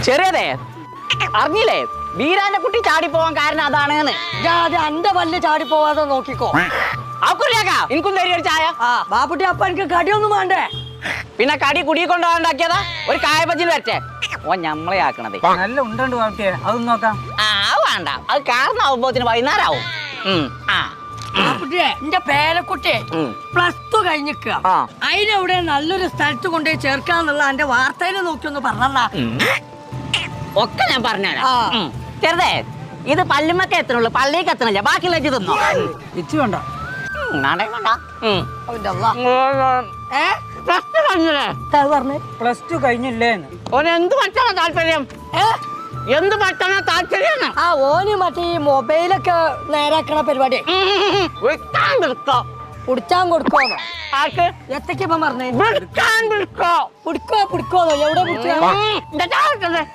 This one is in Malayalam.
ചെറിയതേ അറിഞ്ഞില്ലേ വീരാന്റെ കുട്ടി ചാടിപ്പോവാൻ കാരണം അതാണ് എന്റെ പല്ല് ചാടി പോവാതെ നോക്കിക്കോ. എനിക്കും തരും ഒരു ചായ. ബാപ്പുട്ടി അപ്പൊ എനിക്ക് കടിയൊന്നും വേണ്ടേ? പിന്നെ കടി കുടി കൊണ്ടുപോകാണ്ടാക്കിയതാ ഒരു കായബജ്ജിൽ വരട്ടെ. ഓ ഞമ്മളെ ആക്കണത് നല്ല ഉണ്ടോ ബാപ്പുട്ടിയെ, അതൊന്നും നോക്കാം. വേണ്ട, അത് കാരണമാവുമ്പോത്തിന് വൈകുന്നേരം ആവും. ബാപ്പുട്ടിയെ എന്റെ പേരക്കുട്ടിയെ +2 കഴിഞ്ഞിക്ക. അതിനെവിടെ നല്ലൊരു സ്ഥലത്ത് കൊണ്ടുപോയി ചേർക്കാന്നുള്ള എന്റെ വാർത്തയിൽ നോക്കി ഒന്ന് പറഞ്ഞാ ഒക്കെ ഞാൻ പറഞ്ഞുതരാം. ചെറുതേ ഇത് പല്ലുമൊക്കെ എത്തണുള്ളൂ, പള്ളിക്ക് എത്തണില്ല. ബാക്കിയുള്ള ഇത് തിന്നോ. ഇച്ചു വേണ്ട. +2 കഴിഞ്ഞില്ലേന്ന്. ഓനെന്ത് പഠിച്ചാ താല്പര്യം? എന്ത് പഠിച്ചാ താല്പര്യം? ഓന് മറ്റേ ഈ മൊബൈലൊക്കെ നേരാക്കണ പരിപാടി കുടിച്ചാൻ കൊടുക്കോന്നോ? ആർക്ക് എത്തൊക്കെ ഇപ്പം പറഞ്ഞേ? പിടിക്കോ പിടിക്കോന്നോ? എവിടെ പിടിക്കുക?